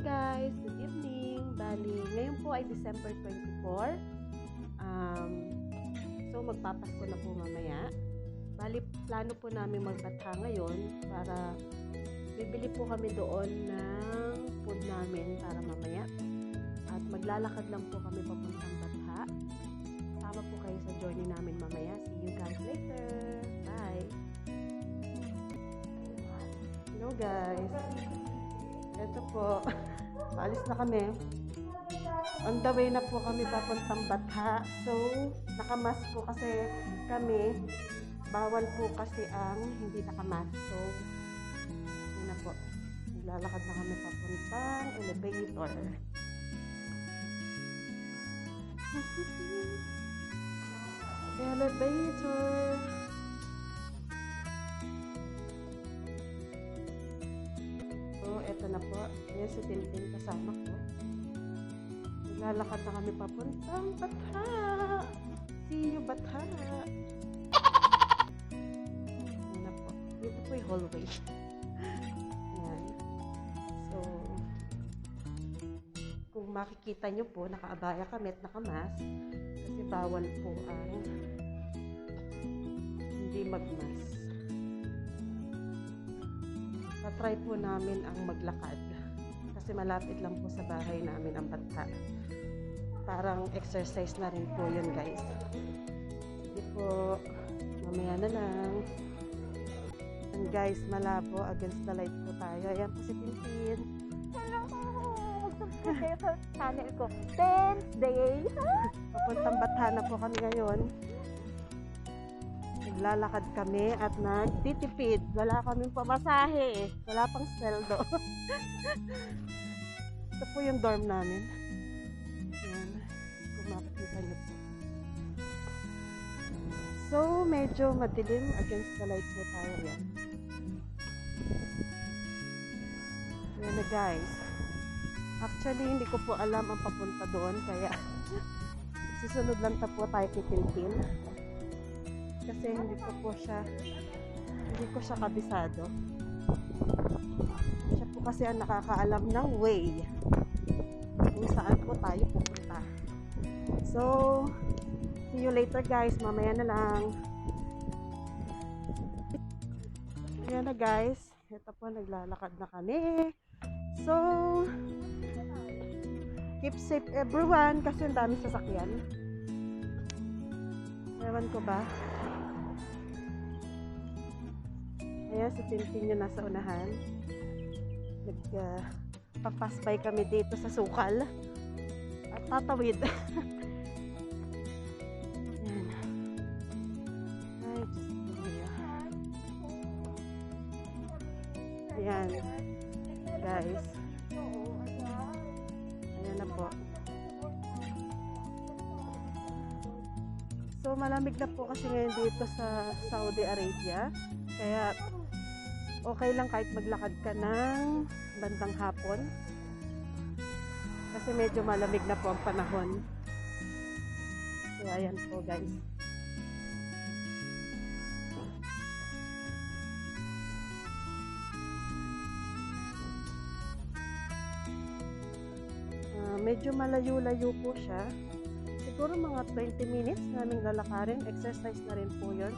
guys, good evening. Bali, ngayon po ay December 24. So magpapasko na po mamaya. Bali, plano po namin magbatha ngayon para bibili po kami doon ng food namin para mamaya. At maglalakad lang po kami papuntang Batha. Sama po kayo sa journey namin mamaya. See you guys later. Bye! Hello guys! Ito po, paalis na kami. On the way na po kami papuntang Batha. So, nakamas po kasi kami. Bawal po kasi ang hindi nakamas. So, yun na po. Naglalakad na kami papuntang elevator. Elevator! Ito na po. Ayan si Tintin kasama ko. Naglalakad na kami papuntang Batha. See you, Batha. Ayan na po. Dito po yung hallway. Ayan. So, kung makikita nyo po, nakaabaya kami at nakamas. Kasi bawal po ang hindi magmas. Try po namin ang maglakad kasi malapit lang po sa bahay namin ang Batha. Parang exercise na rin po yun guys. Sige po, mamaya na lang. And guys, malabo against the light po tayo. Ayan po si Tintin. Hello! Subscribe kayo sa channel ko. Wednesday! Papuntang Batha na po kami ngayon. Naglalakad kami at nagtitipid. Wala kaming pamasahe eh. Wala pang sweldo. Ito po yung dorm namin. Ayan. Kung makikita nyo po. So, medyo madilim against the light po tayo yan. Ayan na guys. Actually, hindi ko po alam ang papunta doon. Kaya, susunod lang ta po tayo kay Tintin. Kasi hindi ko siya kabisado. Siya po kasi ang nakakaalam ng way kung saan po tayo pupunta. So, see you later guys. Mamaya na lang. Ayan na guys. Ito po, naglalakad na kami. So, keep safe everyone kasi ang dami sasakyan. Ewan ko ba? Ayan, si Tintin yung nasa unahan. Nagpapasbay kami dito sa sukal. At tatawid. Ayan. Ay, Diyos ko. Ayan. Guys. Ayan na po. So, malamig na po kasi ngayon dito sa Saudi Arabia. Kaya, okay lang kahit maglakad ka ng bandang hapon. Kasi medyo malamig na po ang panahon. So, ayan po guys. Medyo malayo-layo po siya. Siguro mga 20 minutes naming lalakarin. Exercise na rin po yun.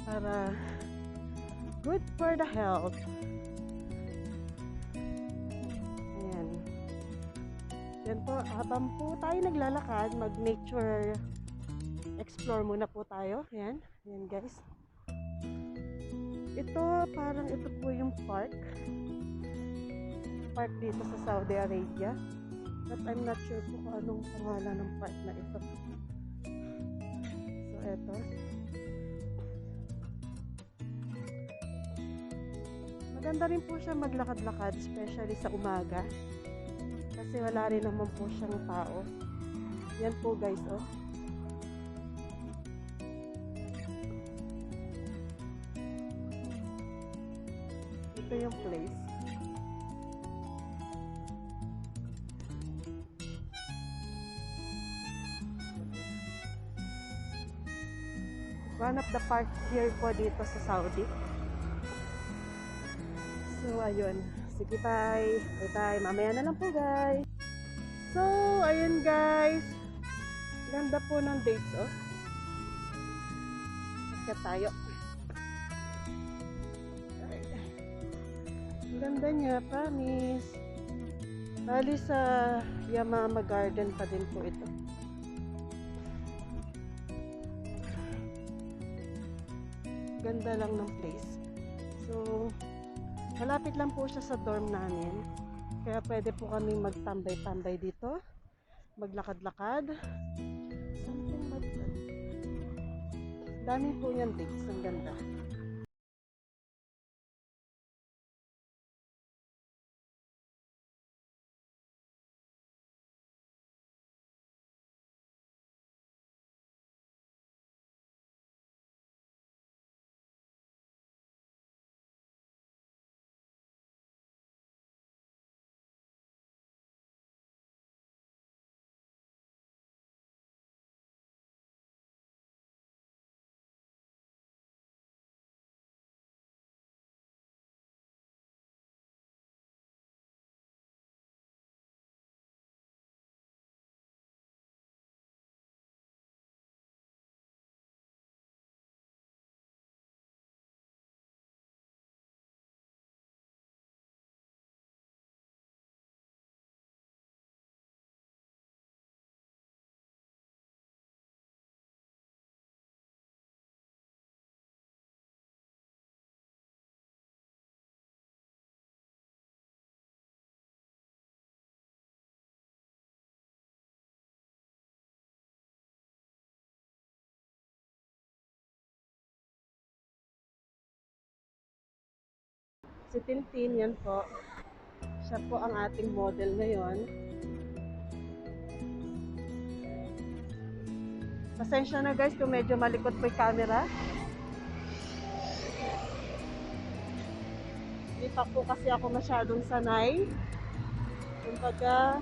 Para good for the health. Ayan. Yan po, habang po tayo naglalakad, mag-nature explore muna po tayo. Ayan. Ayan guys. Ito, parang ito po yung park. Park dito sa Saudi Arabia. But I'm not sure po kung anong pangalan ng park na ito. So, ito. Maganda rin po siya maglakad-lakad, especially sa umaga. Kasi wala rin naman po siyang tao. Yan po guys, oh. Ito yung place. One of the park here po dito sa Saudi. So, ayun. Sige, bye. Bye-bye. Mamaya na lang po, guys. So, ayun guys. Ganda po ng dates, oh. Magka tayo. Ang ganda niya, promise. Bali sa Yamama Garden pa din po ito. Ganda lang ng place. So, malapit lang po siya sa dorm namin. Kaya pwede po kami magtambay-tambay dito. Maglakad-lakad. Something like that. Dami po yan dates. Ang ganda. Si Tintin, yan po. Siya po ang ating model ngayon. Pasensya na guys kung medyo malikot po yung camera. Hindi pa po kasi ako masyadong sanay. Kumbaga,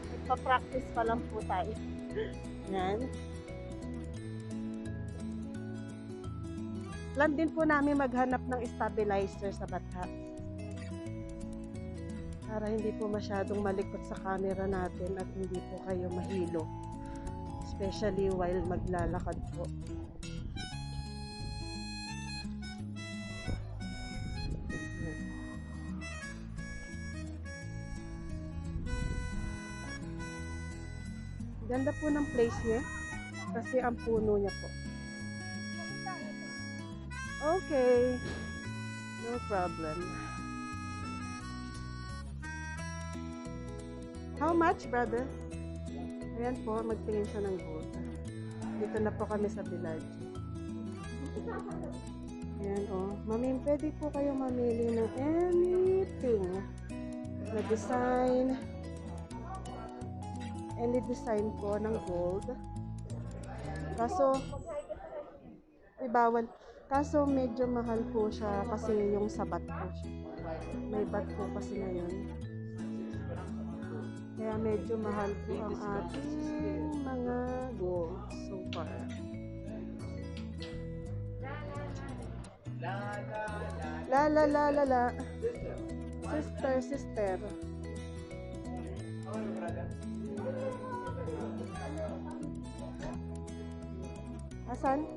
nagpa-practice pa lang po tayo. Yan. Plan din po namin maghanap ng stabilizer sa batha. Para hindi po masyadong malikot sa camera natin at hindi po kayo mahilo. Especially while maglalakad po. Ganda po ng place niya kasi ang puno niya po. Okay, no problem. How much, brother? Ayan po, magtingin siya ng gold. Dito na po kami sa village. Ayan o. Mami, pwede po kayo mamili ng anything na design. Any design po ng gold. Kaso, ay bawal. Kaso medyo mahal po siya kasi yung sabat po siya. May bat po kasi ngayon. Kaya medyo mahal po ang ating mga gold so far. La la la la la. Sister, sister. Asan?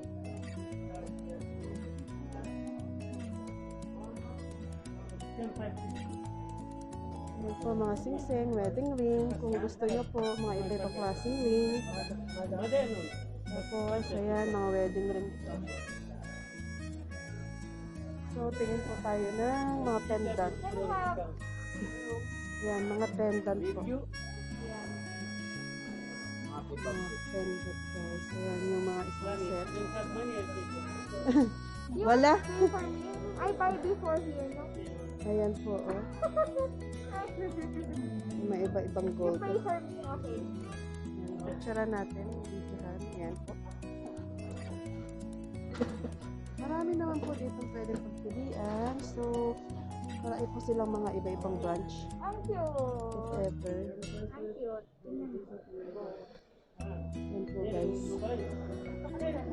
Yan po mga singsing, wedding ring. Kung gusto nyo po, mga iba-ibang klaseng ring. Tapos, ayan, mga wedding ring. So, tingin po tayo ng mga pendant. Yan, mga pendant po. Mga pendant guys. Ayan, yung mga isang set. Wala. I buy before here, no? Ayan po, oh. May iba-ibang You gold. pay for me, okay? Ayan, picturean natin. Videohan. Ayan po. Marami naman po dito pwedeng pagpilian. So, marami po silang mga iba-ibang branch. Ang cute. If ever. Ang cute. Ayan po guys. Ayan.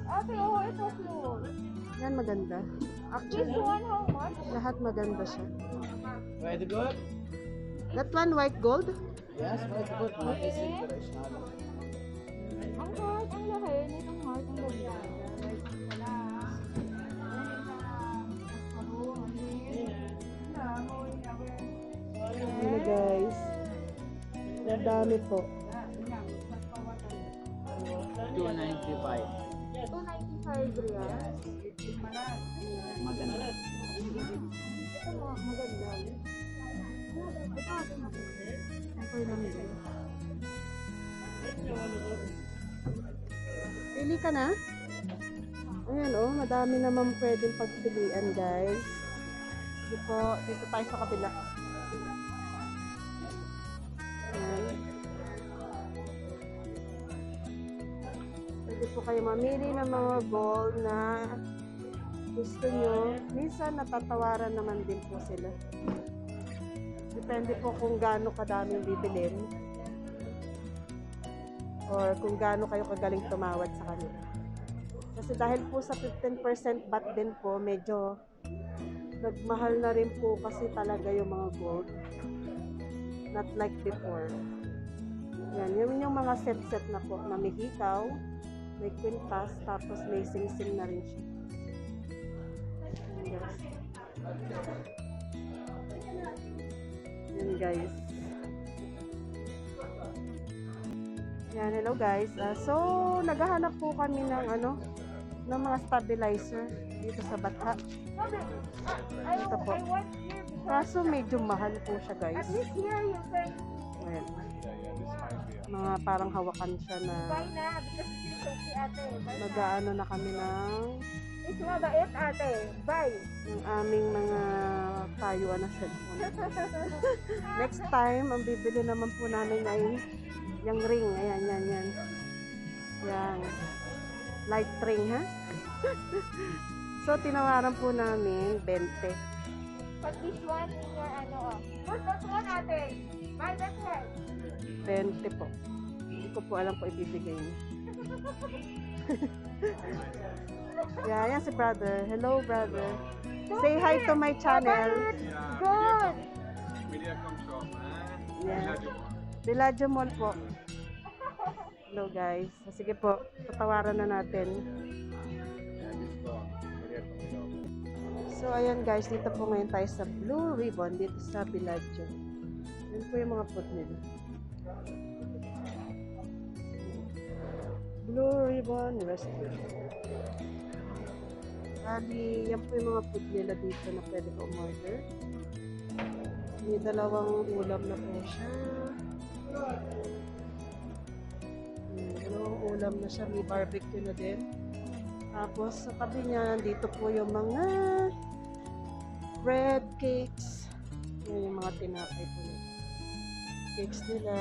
Okay, oh, ito cute. Yan maganda. This Actually, one, how much? lahat maganda siya. White gold? That one, white gold? Yes, white gold. Mga silver is na. Ang heart, ang laki. Nitong heart, ang ganda. Ano guys? Nadami po. 295. 295 real. Maganda. Ito mo, maganda. Ito atin ako. Ako yung namili. Pili ka na? Ayan oh, madami naman pwedeng pagpilian guys. Sige po, dito tayo sa kabila. Ayan. Pwede po kayo mamili ng mga gold na gusto nyo. Minsan natatawaran naman din po sila. Depende po kung gaano kadaming bibilin. Or kung gaano kayo kagaling tumawad sa kanila. Kasi dahil po sa 15% VAT din po, medyo nagmahal na rin po kasi talaga yung mga gold. Not like before. Yan, yun yung mga set-set na po na may hikaw, may kwintas, tapos may sing-sing na rin siya. Yan guys. Yan guys. Yan, hello guys. So, naghahanap po kami ng ng mga stabilizer dito sa Batha. Ito po. I want here because Kaso medyo mahal po siya guys. at least here you can Ayan. Mga parang hawakan siya na buy na because this is okay ate. Buy na. mag-aano na kami It's mabait ate. Buy. ng aming mga tayuan na cellphone. Next time, ang bibili naman po namin ay yung ring. Ayan, yan. Yan. Light ring, ha? So, tinawaran po namin 20. But this one in your what's that one ate? Buy that one. 20 po. Hindi ko po alam po ibibigay niya. Yeah, yan si brother. Hello, brother. Say hi to my channel. Good. Yeah. Villaggio Mall po. Hello, guys. Sige po, tatawaran na natin. So, ayan guys, dito po ngayon tayo sa Blue Ribbon, dito sa Villaggio. Yan po yung mga food nila. Blue Ribbon Restaurant. Bali, yan po yung mga food nila dito na pwede ko umorder. May dalawang ulam na po siya. Dalawang ulam na siya. May barbecue na din. Tapos, sa tabi niya, dito po yung mga bread cakes. Yan yung mga tinapay po nila. Cakes nila.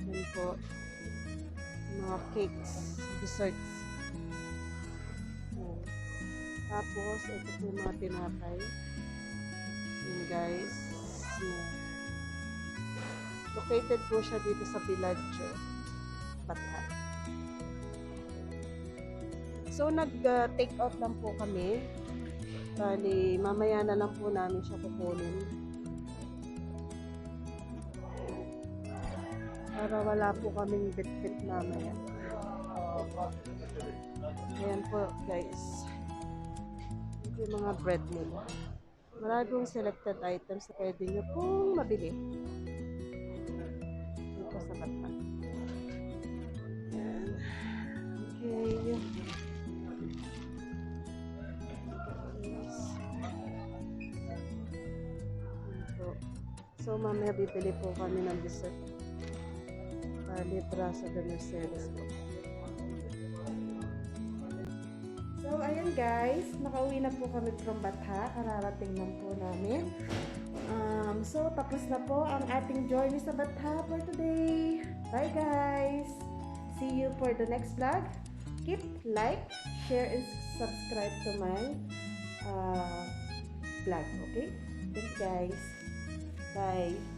Yan po. Mga cakes, desserts. Yan. Tapos, ito po yung mga tinapay. Yan guys. Yan. Located po siya dito sa Villaggio, Batha. So, nag-take out lang po kami. Bali, mamaya na lang po namin siya kukunin. Para wala po kaming bit-bit mamaya. Ayan po, guys. Ito yung mga bread nila. Marami pong selected items na pwede nyo pong mabili. Dito sa Batha. Ayan. Okay. So, mamaya bibili po kami ng dessert. Libra sa Mercedes po. So, ayan guys. Nakauwi na po kami from Batha. Kararating lang po namin. So, tapos na po ang ating journey sa Batha for today. Bye guys! See you for the next vlog. Keep like, share, and subscribe to my vlog. Okay? Thanks guys. Bye.